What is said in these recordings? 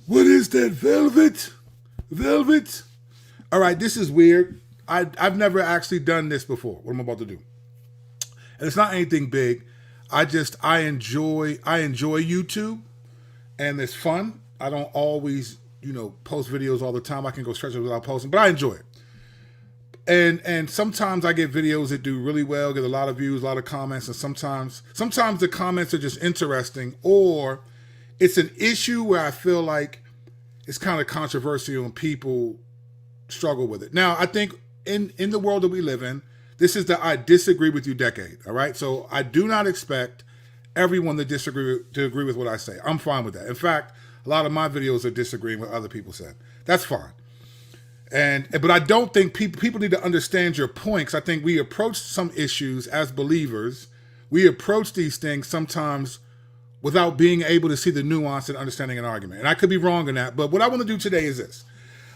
What is that, velvet? Velvet? All right, this is weird. I've never actually done this before, what I'm about to do. And it's not anything big. I enjoy YouTube and it's fun. I don't always, post videos all the time. I can go stretches without posting, but I enjoy it. And sometimes I get videos that do really well, get a lot of views, a lot of comments, and sometimes the comments are just interesting, or it's an issue where I feel like it's kind of controversial and people struggle with it. Now, I think in the world that we live in, this is the I disagree with you decade. All right, so I do not expect everyone to agree with what I say. I'm fine with that. In fact, a lot of my videos are disagreeing with what other people said. That's fine. But I don't think people need to understand your point. 'Cause I think we approach some issues as believers. We approach these things sometimes without being able to see the nuance and understanding an argument. And I could be wrong in that. But what I want to do today is this.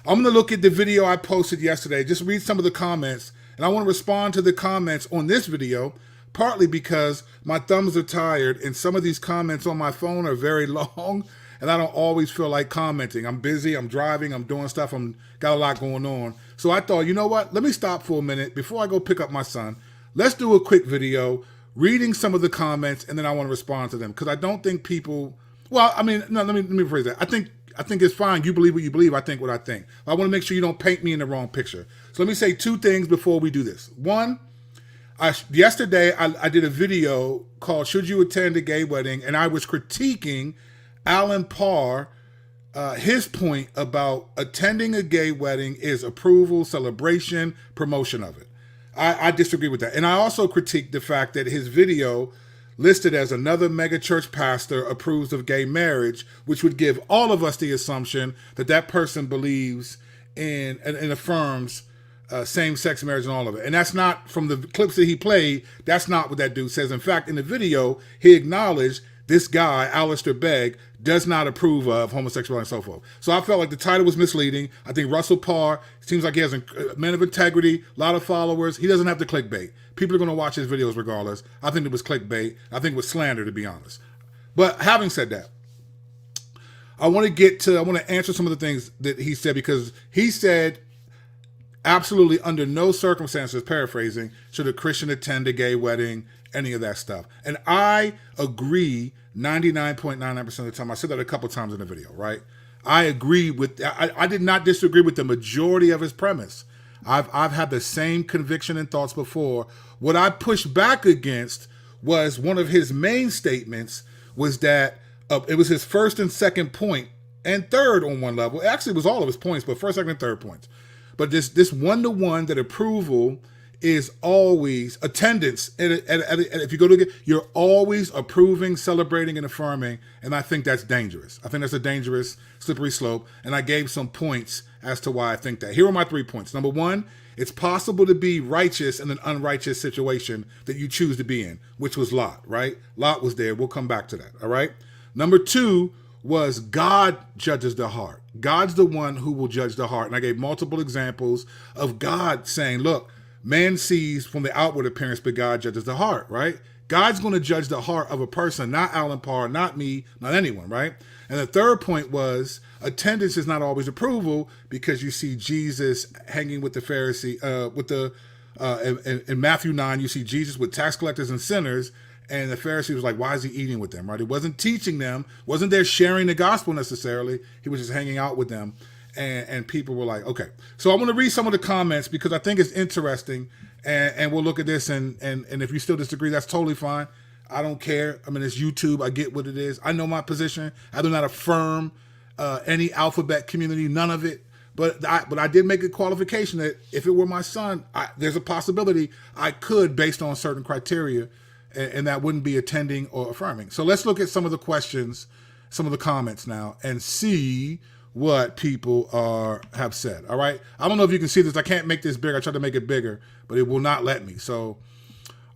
I'm going to look at the video I posted yesterday, just read some of the comments, and I want to respond to the comments on this video, partly because my thumbs are tired and some of these comments on my phone are very long and I don't always feel like commenting. I'm busy, I'm driving, I'm doing stuff, I'm got a lot going on. So I thought, you know what? Let me stop for a minute before I go pick up my son. Let's do a quick video reading some of the comments, and then I want to respond to them because I don't think people, well, I mean, no, let me rephrase that. I think it's fine. You believe what you believe. I think what I think. I want to make sure you don't paint me in the wrong picture. So let me say two things before we do this. One, yesterday I did a video called "Should You Attend a Gay Wedding?" and I was critiquing Allan Parr, his point about attending a gay wedding is approval, celebration, promotion of it. I disagree with that. And I also critiqued the fact that his video listed as another megachurch pastor approves of gay marriage, which would give all of us the assumption that that person believes in and affirms same-sex marriage and all of it. And that's not, from the clips that he played, that's not what that dude says. In fact, in the video, he acknowledged this guy, Alistair Begg, does not approve of homosexuality and so forth. So I felt like the title was misleading. I think Russell Parr seems like he has a man of integrity, a lot of followers. He doesn't have to clickbait. People are going to watch his videos regardless. I think it was clickbait. I think it was slander, to be honest. But having said that, I want to answer some of the things that he said, because he said, absolutely under no circumstances, paraphrasing, should a Christian attend a gay wedding, any of that stuff. And I agree 99.99% of the time. I said that a couple times in the video, right? I agree with, I did not disagree with the majority of his premise. I've had the same conviction and thoughts before. What I pushed back against was one of his main statements was that it was his first and second point and third on one level. Actually, it was all of his points, but first, second, and third points. But this one-to-one, that approval is always attendance. And if you go to you're always approving, celebrating, and affirming. And I think that's dangerous. I think that's a dangerous, slippery slope. And I gave some points as to why I think that. Here are my 3 points. Number one, it's possible to be righteous in an unrighteous situation that you choose to be in, which was Lot, right? Lot was there. We'll come back to that, all right? Number two was God judges the heart. God's the one who will judge the heart. And I gave multiple examples of God saying, look, man sees from the outward appearance, but God judges the heart, right? God's going to judge the heart of a person, not Allan Parr, not me, not anyone, right? And the third point was attendance is not always approval, because you see Jesus hanging with the Pharisee, in Matthew 9, you see Jesus with tax collectors and sinners, and the Pharisee was like, why is he eating with them, right? He wasn't teaching them, wasn't there sharing the gospel necessarily. He was just hanging out with them. And people were like, okay. So I want to read some of the comments because I think it's interesting, and we'll look at this, and if you still disagree, that's totally fine. I don't care. I mean, it's YouTube. I get what it is. I know my position. I do not affirm any alphabet community, none of it. But I did make a qualification that if it were my son, there's a possibility I could, based on certain criteria, and that wouldn't be attending or affirming. So let's look at some of the questions, some of the comments now, and see what people have said. All right. I don't know if you can see this. I can't make this bigger. I tried to make it bigger, but it will not let me. So,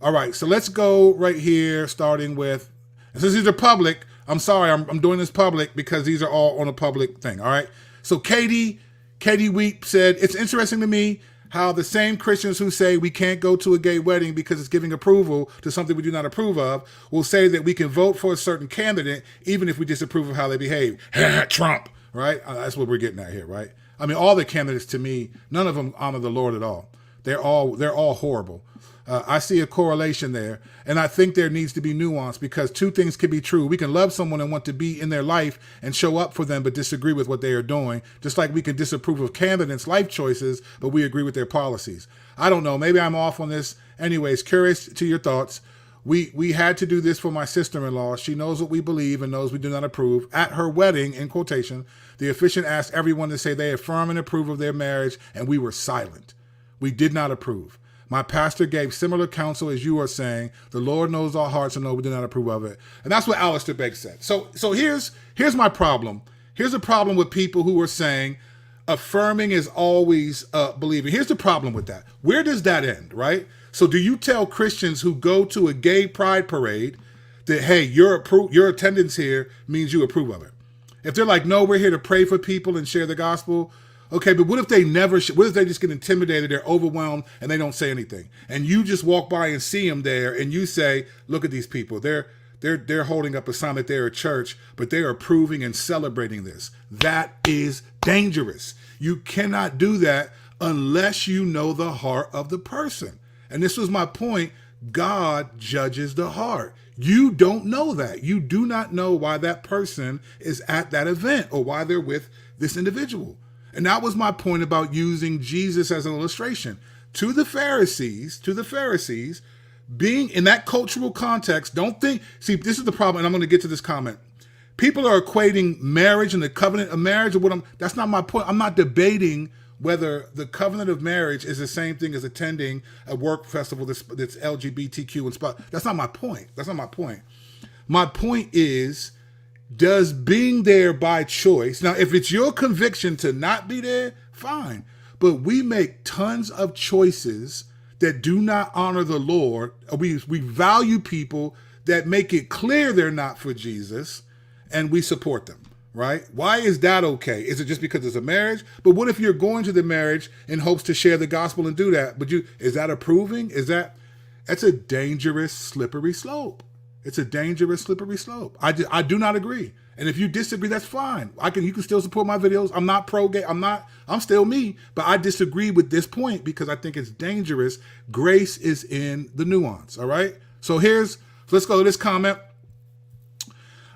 all right. So let's go right here, starting with, and since these are public, I'm sorry, I'm doing this public because these are all on a public thing. All right. So Katie Wheat said, it's interesting to me how the same Christians who say we can't go to a gay wedding because it's giving approval to something we do not approve of will say that we can vote for a certain candidate even if we disapprove of how they behave. Trump. right? That's what we're getting at here, right? I mean, all the candidates to me, none of them honor the Lord at all. They're all horrible. I see a correlation there, and I think there needs to be nuance, because two things can be true. We can love someone and want to be in their life and show up for them, but disagree with what they are doing, just like we can disapprove of candidates' life choices, but we agree with their policies. I don't know. Maybe I'm off on this. Anyways, curious to your thoughts. We had to do this for my sister-in-law. She knows what we believe and knows we do not approve. At her wedding, in quotation, the officiant asked everyone to say they affirm and approve of their marriage, and we were silent. We did not approve. My pastor gave similar counsel as you are saying. The Lord knows our hearts and know we do not approve of it. And that's what Alistair Begg said. So here's my problem. Here's a problem with people who are saying affirming is always believing. Here's the problem with that. Where does that end, right? So do you tell Christians who go to a gay pride parade that, hey, your attendance here means you approve of it? If they're like, no, we're here to pray for people and share the gospel. Okay, but what if they what if they just get intimidated, they're overwhelmed, and they don't say anything? And you just walk by and see them there, and you say, look at these people. They're holding up a sign that they're a church, but they're approving and celebrating this. That is dangerous. You cannot do that unless you know the heart of the person. And this was my point. God judges the heart. You don't know that. You do not know why that person is at that event or why they're with this individual. And that was my point about using Jesus as an illustration. To the Pharisees, being in that cultural context, see, this is the problem, and I'm going to get to this comment. People are equating marriage and the covenant of marriage, that's not my point. I'm not debating whether the covenant of marriage is the same thing as attending a work festival that's LGBTQ inspired. That's not my point. My point is, does being there by choice, now if it's your conviction to not be there, fine. But we make tons of choices that do not honor the Lord. We value people that make it clear they're not for Jesus, and we support them, right? Why is that okay? Is it just because it's a marriage? But what if you're going to the marriage in hopes to share the gospel and do that? But is that approving? That's a dangerous, slippery slope. It's a dangerous, slippery slope. I do not agree. And if you disagree, that's fine. You can still support my videos. I'm not pro-gay. I'm still me. But I disagree with this point because I think it's dangerous. Grace is in the nuance. All right. So let's go to this comment.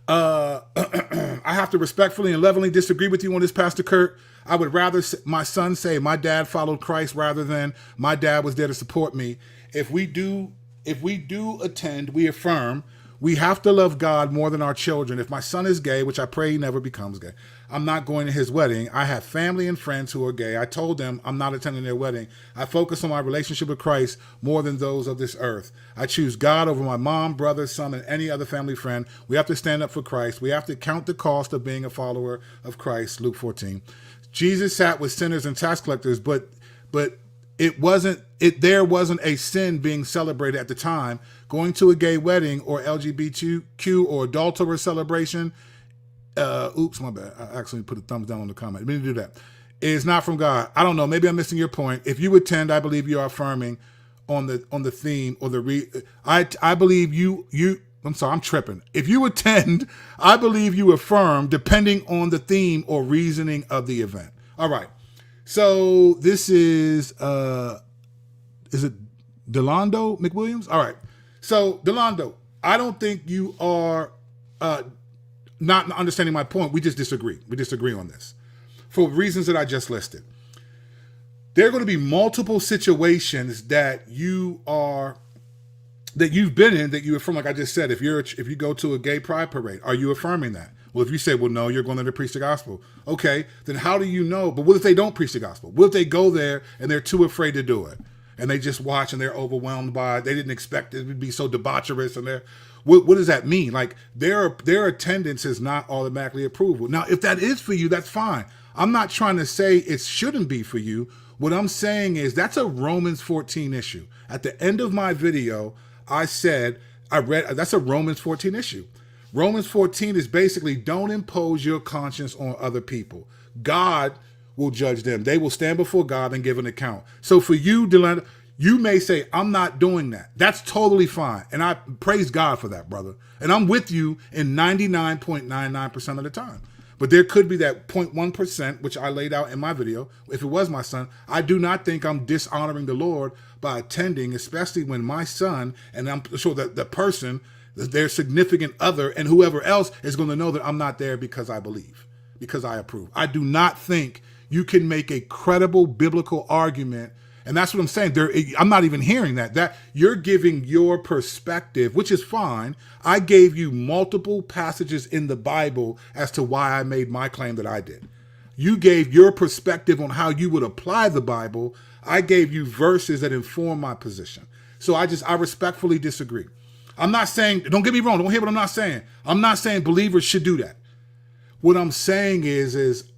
I have to respectfully and lovingly disagree with you on this, Pastor Kurt. I would rather my son say my dad followed Christ rather than my dad was there to support me. If we do attend, we affirm. We have to love God more than our children. If my son is gay, which I pray he never becomes gay, I'm not going to his wedding. I have family and friends who are gay. I told them I'm not attending their wedding. I focus on my relationship with Christ more than those of this earth. I choose God over my mom, brother, son, and any other family friend. We have to stand up for Christ. We have to count the cost of being a follower of Christ, Luke 14. Jesus sat with sinners and tax collectors, but there wasn't a sin being celebrated at the time. Going to a gay wedding or LGBTQ or adulterer celebration, oops, my bad. I actually put a thumbs down on the comment. I didn't do that. It's not from God. I don't know. Maybe I'm missing your point. If you attend, I believe you are affirming on the theme or I believe you. I'm sorry, I'm tripping. If you attend, I believe you affirm depending on the theme or reasoning of the event. All right. So this is it Delando McWilliams? All right. So Delando, I don't think you are not understanding my point. We just disagree. We disagree on this for reasons that I just listed. There are going to be multiple situations that you've been in that you affirm. Like I just said, if you go to a gay pride parade, are you affirming that? Well, if you say, well, no, you're going there to preach the gospel. Okay, then how do you know? But what if they don't preach the gospel? What if they go there and they're too afraid to do it? And they just watch and they're overwhelmed by it. They didn't expect it would be so debaucherous. And what does that mean? Like their attendance is not automatically approval. Now, if that is for you, that's fine. I'm not trying to say it shouldn't be for you. What I'm saying is that's a Romans 14 issue. At the end of my video, that's a Romans 14 issue. Romans 14 is basically don't impose your conscience on other people. God will judge them. They will stand before God and give an account. So for you, Delano, you may say, I'm not doing that. That's totally fine. And I praise God for that, brother. And I'm with you in 99.99% of the time. But there could be that 0.1%, which I laid out in my video. If it was my son, I do not think I'm dishonoring the Lord by attending, especially when my son, and I'm sure that the person, their significant other, and whoever else is going to know that I'm not there because I believe, because I approve. I do not think you can make a credible biblical argument. And that's what I'm saying. I'm not even hearing that. That you're giving your perspective, which is fine. I gave you multiple passages in the Bible as to why I made my claim that I did. You gave your perspective on how you would apply the Bible. I gave you verses that inform my position. So I respectfully disagree. I'm not saying, don't get me wrong, don't hear what I'm not saying. I'm not saying believers should do that. What I'm saying is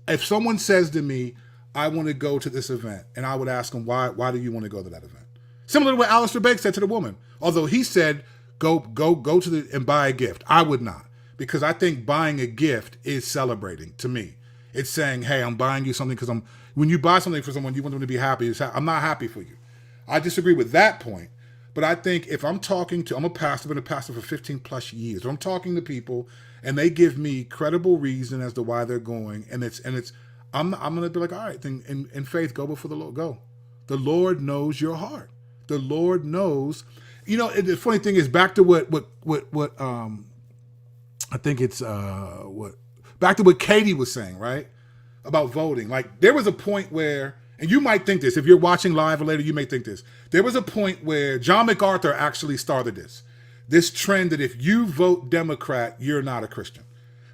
if someone says to me, I want to go to this event, and I would ask them, why do you want to go to that event? Similar to what Alistair Begg said to the woman. Although he said, go to and buy a gift. I would not, because I think buying a gift is celebrating to me. It's saying, hey, I'm buying you something because when you buy something for someone, you want them to be happy. I'm not happy for you. I disagree with that point. But I think if I'm a pastor, I've been a pastor for 15 plus years. I'm talking to people and they give me credible reason as to why they're going. I'm going to be like, all right, then in faith, go before the Lord, go. The Lord knows your heart. The Lord knows, the funny thing is back to what I think it's, back to what Katie was saying, right? About voting. Like there was a point where, and you might think this, if you're watching live or later, you may think this. There was a point where John MacArthur actually started this trend that if you vote Democrat, you're not a Christian.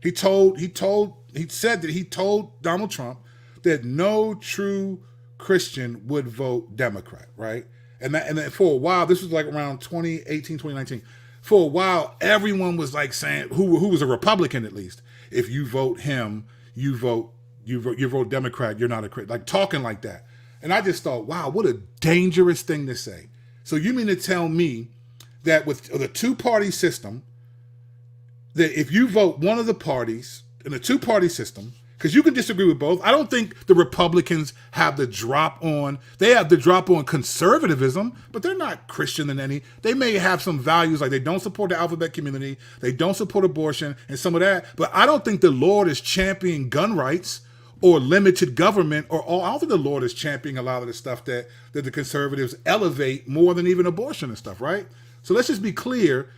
He said that he told Donald Trump that no true Christian would vote Democrat, right? And then for a while, this was like around 2018, 2019. For a while, everyone was like saying, who was a Republican at least, if you vote him, you vote Democrat, you're not a Christian, like talking like that. And I just thought, wow, what a dangerous thing to say. So you mean to tell me that with the two-party system, that if you vote one of the parties in a two-party system, because you can disagree with both. I don't think the Republicans have the drop on. They have the drop on conservatism, but they're not Christian in any. They may have some values, like they don't support the alphabet community, they don't support abortion and some of that. But I don't think the Lord is championing gun rights or limited government or all. I don't think the Lord is championing a lot of the stuff that the conservatives elevate more than even abortion and stuff, right? So let's just be clear.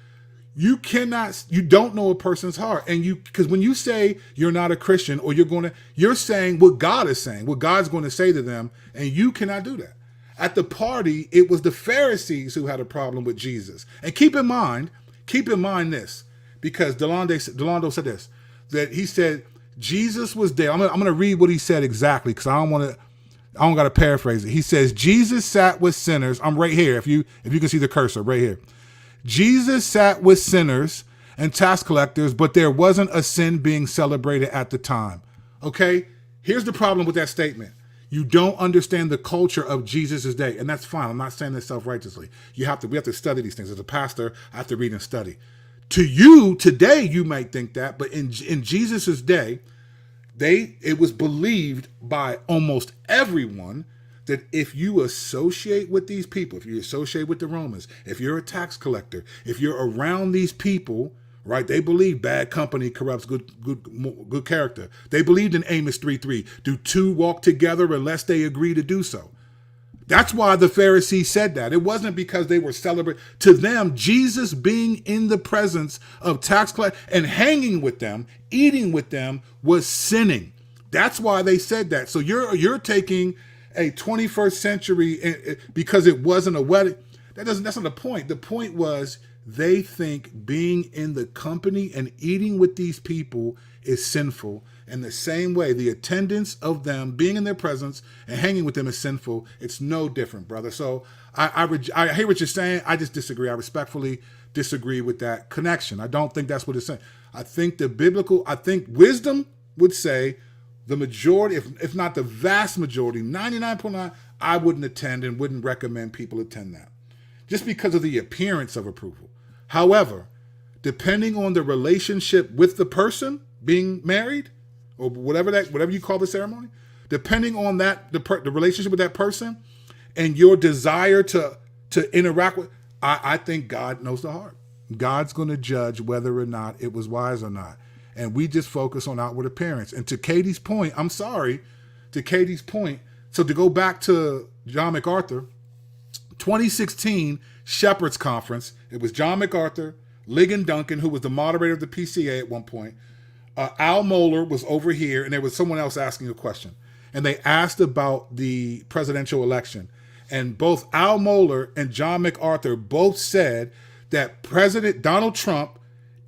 You don't know a person's heart. And because when you say you're not a Christian or you're saying what God is saying, what God's going to say to them, and you cannot do that. At the party, it was the Pharisees who had a problem with Jesus. And keep in mind this, because Delando said this, that he said Jesus was there. I'm going to read what he said exactly, because I don't got to paraphrase it. He says, Jesus sat with sinners. I'm right here. If you can see the cursor right here. Jesus sat with sinners and tax collectors, but there wasn't a sin being celebrated at the time. Okay? Here's the problem with that statement. You don't understand the culture of Jesus' day, and that's fine. I'm not saying this self-righteously. We have to study these things. As a pastor, I have to read and study. To you, today, you might think that, but in Jesus' day, it was believed by almost everyone that if you associate with these people, if you associate with the Romans, if you're a tax collector, if you're around these people, right? They believe bad company corrupts good character. They believed in Amos 3:3. Do two walk together unless they agree to do so? That's why the Pharisees said that. It wasn't because they were celebrating. To them, Jesus being in the presence of tax collectors and hanging with them, eating with them, was sinning. That's why they said that. So you're taking a 21st century because it wasn't a wedding. That's not the point. The point was they think being in the company and eating with these people is sinful. In the same way, the attendance of them, being in their presence and hanging with them is sinful. It's no different, brother. So I hear what you're saying. I just disagree. I respectfully disagree with that connection. I don't think that's what it's saying. I think wisdom would say the majority, if not the vast majority, 99.9, I wouldn't attend and wouldn't recommend people attend that, just because of the appearance of approval. However, depending on the relationship with the person being married, or whatever you call the ceremony, depending on that the relationship with that person and your desire to interact with, I think God knows the heart. God's going to judge whether or not it was wise or not. and we just focus on outward appearance. And to Katie's point, I'm sorry, to Katie's point, so to go back to John MacArthur, 2016 Shepherds Conference, it was John MacArthur, Ligon Duncan, who was the moderator of the PCA at one point, Al Mohler was over here, and there was someone else asking a question. And they asked about the presidential election. And both Al Mohler and John MacArthur both said that President Donald Trump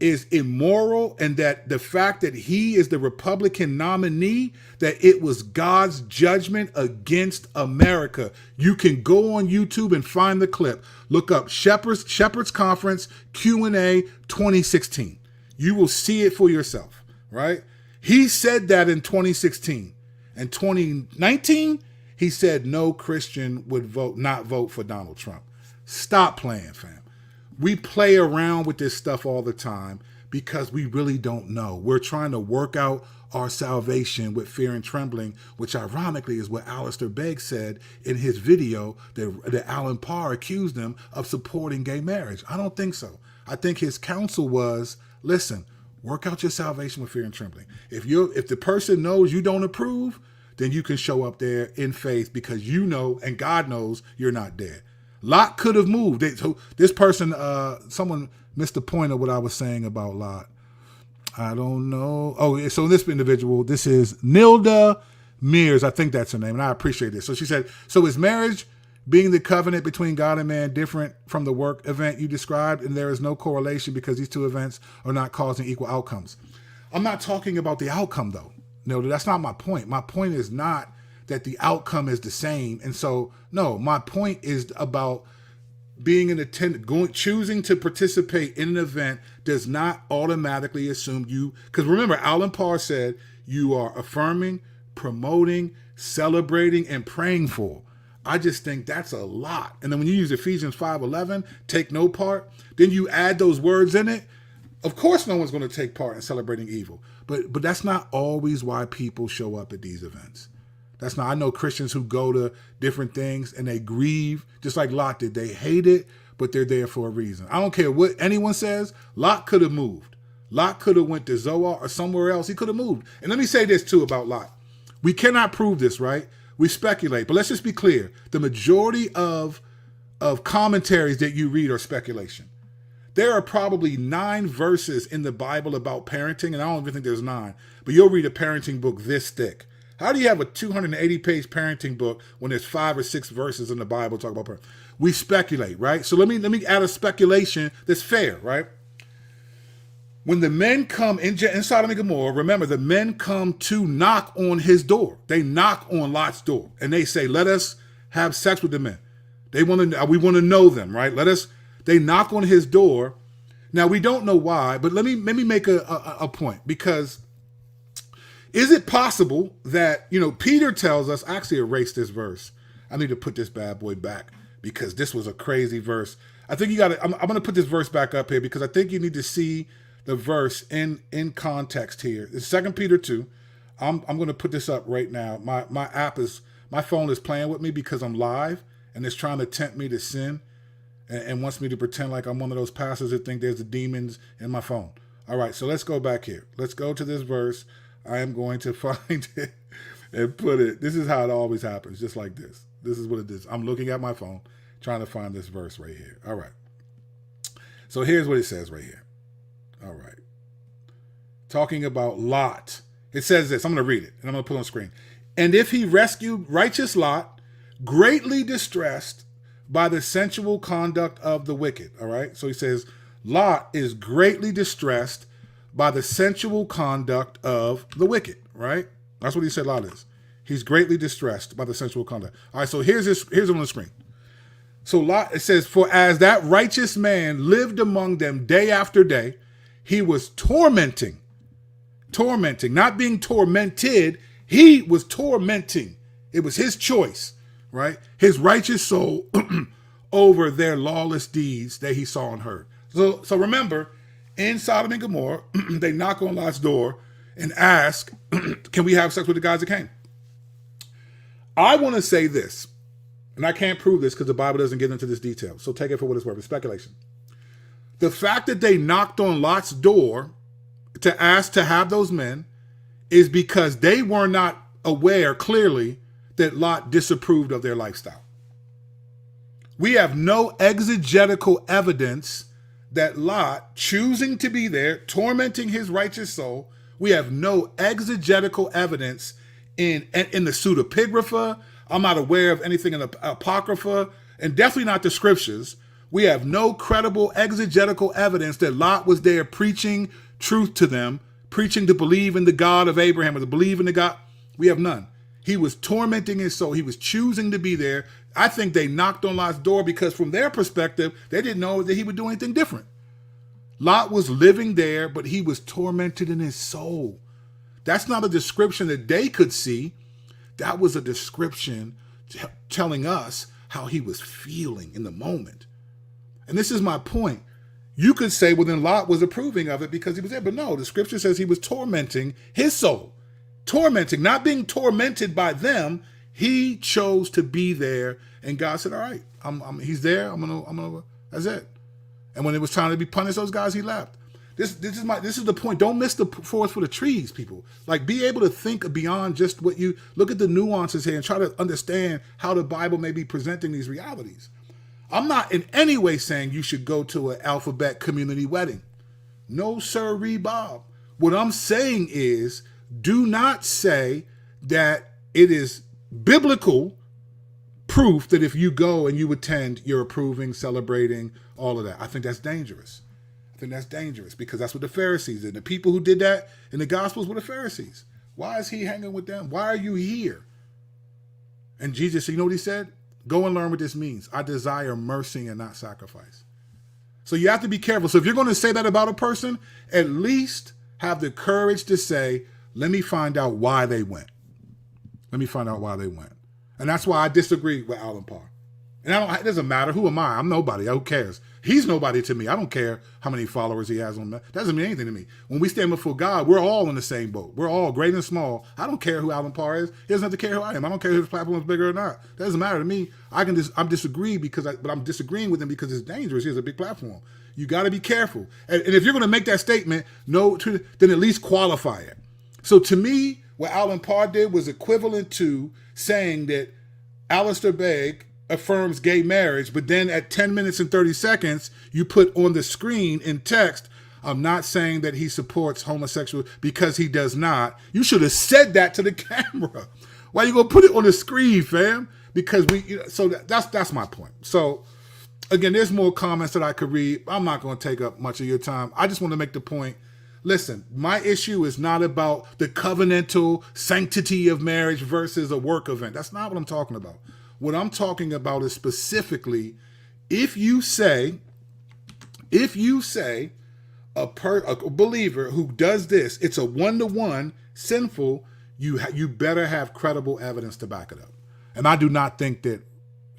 is immoral, and that the fact that he is the Republican nominee, that it was God's judgment against America. You can go on YouTube and find the clip. Look up Shepherds Conference Q&A 2016. You will see it for yourself, right? He said that in 2016. In 2019, he said no Christian would not vote for Donald Trump. Stop playing, fam. We play around with this stuff all the time because we really don't know. We're trying to work out our salvation with fear and trembling, which ironically is what Alistair Begg said in his video that Allan Parr accused him of supporting gay marriage. I don't think so. I think his counsel was, listen, work out your salvation with fear and trembling. If the person knows you don't approve, then you can show up there in faith because you know and God knows you're not dead. Lot could have moved. So this person, someone missed the point of what I was saying about Lot. I don't know. Oh, so this individual, this is Nilda Mears. I think that's her name, and I appreciate this. So she said, so is marriage being the covenant between God and man different from the work event you described? And there is no correlation because these two events are not causing equal outcomes. I'm not talking about the outcome, though. No, that's not my point. My point is not that the outcome is the same. And so, no, my point is about being an attendant, choosing to participate in an event does not automatically assume you, because remember, Allan Parr said you are affirming, promoting, celebrating, and praying for. I just think that's a lot. And then when you use Ephesians 5:11, take no part, then you add those words in it. Of course, no one's going to take part in celebrating evil, but that's not always why people show up at these events. That's not, I know Christians who go to different things and they grieve, just like Lot did. They hate it, but they're there for a reason. I don't care what anyone says. Lot could have moved. Lot could have went to Zoar or somewhere else. He could have moved. And let me say this too about Lot. We cannot prove this, right? We speculate, but let's just be clear. The majority of commentaries that you read are speculation. There are probably 9 verses in the Bible about parenting, and I don't even think there's 9, but you'll read a parenting book this thick. How do you have a 280-page parenting book when there's 5 or 6 verses in the Bible talk about parenting? We speculate, right? So let me add a speculation that's fair, right? When the men come in Sodom and Gomorrah, remember, the men come to knock on his door. They knock on Lot's door, and they say, let us have sex with the men. We want to know them, right? They knock on his door. Now, we don't know why, but let me make a point, because is it possible that, Peter tells us, I actually erased this verse. I need to put this bad boy back because this was a crazy verse. I think I'm going to put this verse back up here because I think you need to see the verse in context here. It's 2 Peter 2. I'm going to put this up right now. My phone is playing with me because I'm live and it's trying to tempt me to sin and wants me to pretend like I'm one of those pastors that think there's the demons in my phone. All right, so let's go back here. Let's go to this verse. I am going to find it and put it. This is how it always happens, just like this. This is what it is. I'm looking at my phone, trying to find this verse right here. All right. So here's what it says right here. All right. Talking about Lot. It says this. I'm going to read it, and I'm going to put it on screen. And if he rescued righteous Lot, greatly distressed by the sensual conduct of the wicked. All right. So he says, Lot is greatly distressed by the sensual conduct of the wicked, right? That's what he said Lot is. He's greatly distressed by the sensual conduct. All right, so here's on the screen. So Lot, it says, for as that righteous man lived among them day after day, he was tormenting, not being tormented. He was tormenting. It was his choice, right? His righteous soul over their lawless deeds that he saw and heard. So remember, in Sodom and Gomorrah, they knock on Lot's door and ask, can we have sex with the guys that came? I want to say this, and I can't prove this because the Bible doesn't get into this detail, so take it for what it's worth. It's speculation. The fact that they knocked on Lot's door to ask to have those men is because they were not aware clearly that Lot disapproved of their lifestyle. We have no exegetical evidence that Lot, choosing to be there, tormenting his righteous soul, we have no exegetical evidence in the pseudepigrapha. I'm not aware of anything in the apocrypha, and definitely not the scriptures. We have no credible exegetical evidence that Lot was there preaching truth to them, preaching to believe in the God of Abraham or to believe in the God. We have none. He was tormenting his soul. He was choosing to be there. I think they knocked on Lot's door because from their perspective, they didn't know that he would do anything different. Lot was living there, but he was tormented in his soul. That's not a description that they could see. That was a description telling us how he was feeling in the moment. And this is my point. You could say, well, then Lot was approving of it because he was there. But no, the scripture says he was tormenting his soul. Tormenting, not being tormented by them. He chose to be there. And God said, all right, he's there. I'm gonna, that's it. And when it was time to be punished, those guys, he left. This is the point. Don't miss the forest for the trees, people. Like, be able to think beyond just what you look at the nuances here and try to understand how the Bible may be presenting these realities. I'm not in any way saying you should go to an alphabet community wedding. No, sirree, Bob. What I'm saying is, do not say that it is biblical proof that if you go and you attend, you're approving, celebrating, all of that. I think that's dangerous. I think that's dangerous because that's what the Pharisees did. The people who did that in the Gospels were the Pharisees. Why is he hanging with them? Why are you here? And Jesus, you know what he said? Go and learn what this means. I desire mercy and not sacrifice. So you have to be careful. So if you're going to say that about a person, at least have the courage to say, let me find out why they went. Let me find out why they went. And that's why I disagree with Allan Parr. And it doesn't matter. Who am I? I'm nobody. Who cares? He's nobody to me. I don't care how many followers he has on that. That doesn't mean anything to me. When we stand before God, we're all in the same boat. We're all great and small. I don't care who Allan Parr is. He doesn't have to care who I am. I don't care if his platform is bigger or not. That doesn't matter to me. I'm disagreeing but I'm disagreeing with him because it's dangerous. He has a big platform. You got to be careful. And if you're going to make that statement, then at least qualify it. So to me, what Allan Parr did was equivalent to saying that Alistair Begg affirms gay marriage, but then at 10 minutes and 30 seconds, you put on the screen in text, I'm not saying that he supports homosexual because he does not. You should have said that to the camera. Why you gonna put it on the screen, fam? Because that's my point. So again, there's more comments that I could read. I'm not gonna take up much of your time. I just want to make the point. Listen, my issue is not about the covenantal sanctity of marriage versus a work event. That's not what I'm talking about. What I'm talking about is specifically if you say a believer who does this, it's a one-to-one sinful, you better have credible evidence to back it up. And I do not think that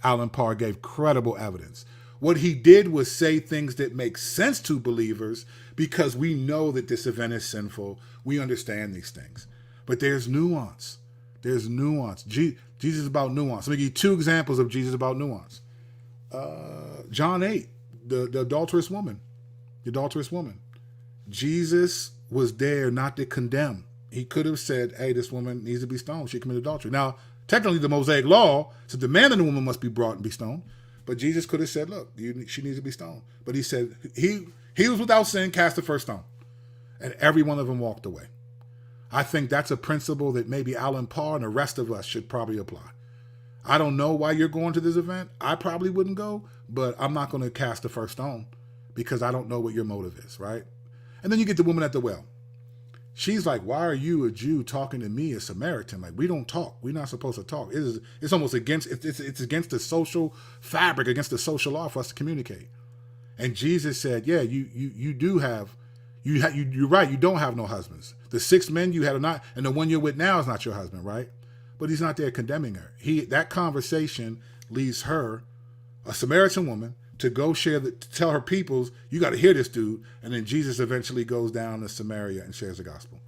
Allan Parr gave credible evidence. What he did was say things that make sense to believers because we know that this event is sinful. We understand these things. But there's nuance. There's nuance. Jesus is about nuance. Let me give you two examples of Jesus about nuance. John 8, the adulterous woman. The adulterous woman. Jesus was there not to condemn. He could have said, hey, this woman needs to be stoned. She committed adultery. Now, technically, the Mosaic law said the man and the woman must be brought and be stoned. But Jesus could have said, look, she needs to be stoned. But he said, he was without sin, cast the first stone. And every one of them walked away. I think that's a principle that maybe Allan Parr and the rest of us should probably apply. I don't know why you're going to this event. I probably wouldn't go, but I'm not going to cast the first stone because I don't know what your motive is, right? And then you get the woman at the well. She's like, why are you, a Jew, talking to me, a Samaritan? Like, we don't talk. We're not supposed to talk. It's almost against, it's against the social fabric, against the social law for us to communicate. And Jesus said, yeah, you do have, you're right, you don't have no husbands. The 6 men you had are not, and the one you're with now is not your husband, right? But he's not there condemning her. That conversation leads her, a Samaritan woman, to go to tell her peoples, you got to hear this dude. And then Jesus eventually goes down to Samaria and shares the gospel.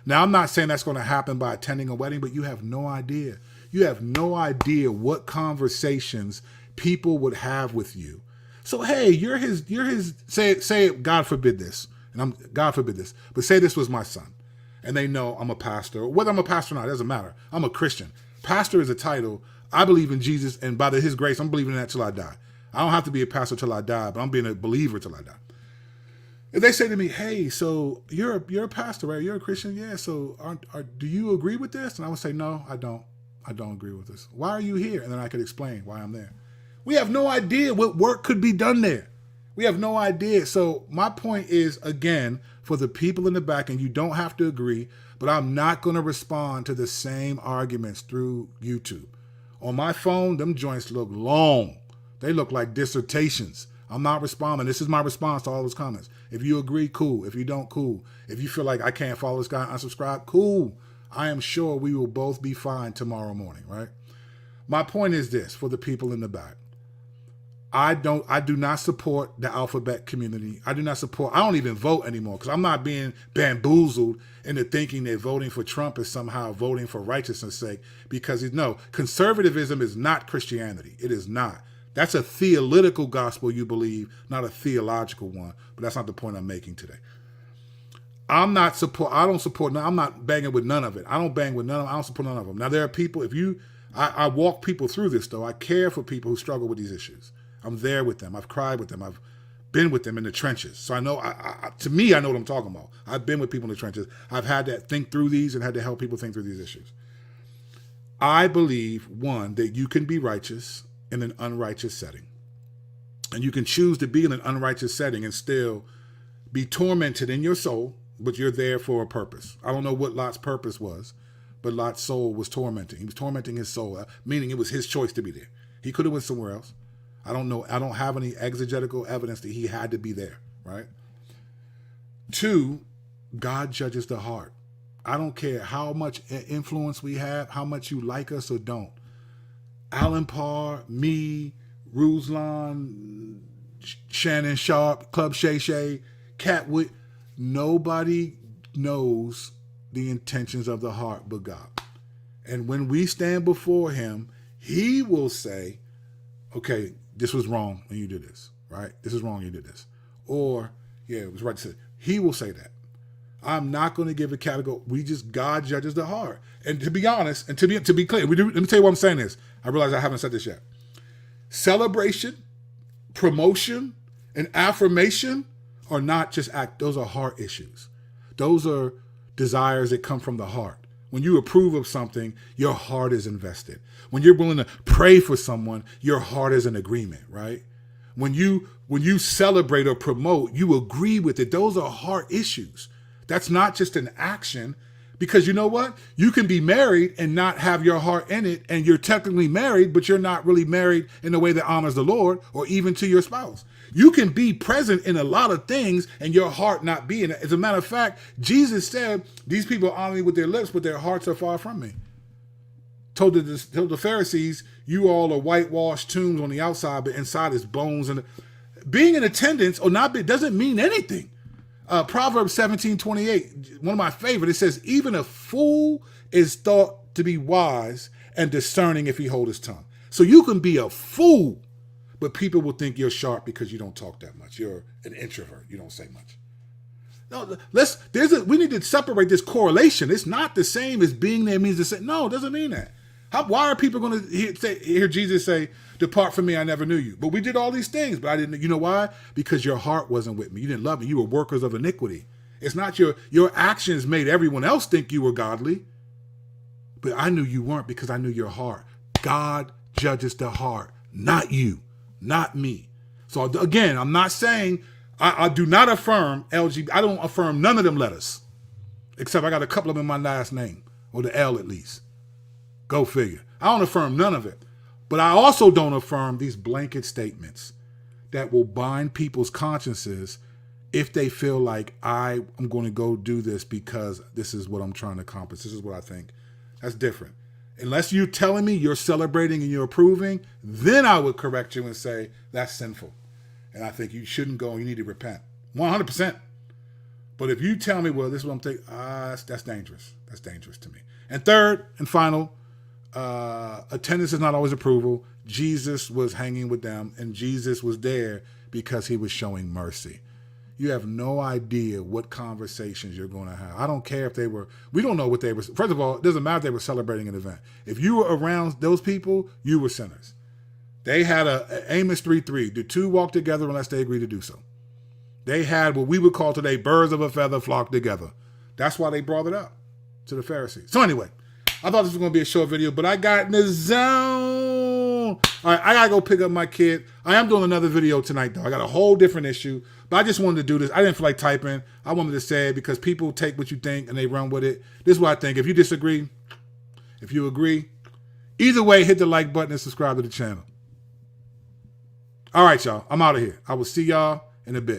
Now, I'm not saying that's going to happen by attending a wedding, but you have no idea. You have no idea what conversations people would have with you. So, hey, you're his, say it, God forbid this. and God forbid this, but say this was my son, and they know I'm a pastor, whether I'm a pastor or not, it doesn't matter. I'm a Christian. Pastor is a title. I believe in Jesus, and by his grace, I'm believing in that till I die. I don't have to be a pastor till I die, but I'm being a believer till I die. If they say to me, hey, so you're a pastor, right? You're a Christian? Yeah, so do you agree with this? And I would say, no, I don't. I don't agree with this. Why are you here? And then I could explain why I'm there. We have no idea what work could be done there. We have no idea. So my point is, again, for the people in the back, and you don't have to agree, but I'm not going to respond to the same arguments through YouTube. On my phone, them joints look long. They look like dissertations. I'm not responding. This is my response to all those comments. If you agree, cool. If you don't, cool. If you feel like I can't follow this guy, unsubscribe, cool. I am sure we will both be fine tomorrow morning, right? My point is this for the people in the back. I do not support the alphabet community. I don't even vote anymore because I'm not being bamboozled into thinking that voting for Trump is somehow voting for righteousness' sake, because no, conservatism is not Christianity. It is not. That's a theological gospel you believe, not a theological one. But that's not the point I'm making today. I'm not banging with none of it. I don't bang with none of them. I don't support none of them. Now, there are people, I walk people through this, though. I care for people who struggle with these issues. I'm there with them. I've cried with them. I've been with them in the trenches. So I know, to me, I know what I'm talking about. I've been with people in the trenches. I've had to think through these and had to help people think through these issues. I believe, one, that you can be righteous in an unrighteous setting. And you can choose to be in an unrighteous setting and still be tormented in your soul, but you're there for a purpose. I don't know what Lot's purpose was, but Lot's soul was tormenting. He was tormenting his soul, meaning it was his choice to be there. He could have went somewhere else. I don't know. I don't have any exegetical evidence that he had to be there, right? Two, God judges the heart. I don't care how much influence we have, how much you like us or don't. Allan, Parr, me, Ruslan, Shannon Sharp, Club Shay Shay, Catwood, nobody knows the intentions of the heart but God. And when we stand before him, he will say, okay, this was wrong when you did this, right? This is wrong when you did this. Or, yeah, it was right to say. He will say that. I'm not going to give a category. God judges the heart. And to be honest, and to be clear, let me tell you why I'm saying this. I realize I haven't said this yet. Celebration, promotion, and affirmation are not just those are heart issues. Those are desires that come from the heart. When you approve of something, your heart is invested. When you're willing to pray for someone, your heart is in agreement, right? When you celebrate or promote, you agree with it. Those are heart issues. That's not just an action, because you know what? You can be married and not have your heart in it, and you're technically married, but you're not really married in a way that honors the Lord or even to your spouse. You can be present in a lot of things and your heart not be in it. As a matter of fact, Jesus said, these people honor me with their lips, but their hearts are far from me. Told the Pharisees, you all are whitewashed tombs on the outside, but inside is bones. And being in attendance or not doesn't mean anything. Proverbs 17:28, one of my favorites, it says, even a fool is thought to be wise and discerning if he hold his tongue. So you can be a fool, but people will think you're sharp because you don't talk that much. You're an introvert. You don't say much. No, we need to separate this correlation. It's not the same as being there means to say, no, it doesn't mean that. Why are people going to hear Jesus say, depart from me, I never knew you? But we did all these things, but I didn't. You know why? Because your heart wasn't with me. You didn't love me. You were workers of iniquity. It's not your actions made everyone else think you were godly. But I knew you weren't because I knew your heart. God judges the heart, not you, not me. So again, I'm not saying, I do not affirm LGBT. I don't affirm none of them letters, except I got a couple of them in my last name, or the L at least. Go figure. I don't affirm none of it. But I also don't affirm these blanket statements that will bind people's consciences if they feel like I'm going to go do this because this is what I'm trying to accomplish. This is what I think. That's different. Unless you're telling me you're celebrating and you're approving, then I would correct you and say that's sinful. And I think you shouldn't go and you need to repent. 100%. But if you tell me, well, this is what I'm thinking, that's dangerous. That's dangerous to me. And third and final, attendance is not always approval. Jesus was hanging with them, and Jesus was there because he was showing mercy. you have no idea what conversations you're going to have. I don't care if we don't know what they were. First of all, it doesn't matter if they were celebrating an event. If you were around those people, you were sinners. They had a Amos 3:3. The two walk together unless they agree to do so. They had what we would call today birds of a feather flock together. That's why they brought it up to the Pharisees. So anyway, I thought this was going to be a short video, but I got in the zone. All right, I got to go pick up my kid. I am doing another video tonight, though. I got a whole different issue, but I just wanted to do this. I didn't feel like typing. I wanted to say it because people take what you think and they run with it. This is what I think. If you disagree, if you agree, either way, hit the like button and subscribe to the channel. All right, y'all. I'm out of here. I will see y'all in a bit.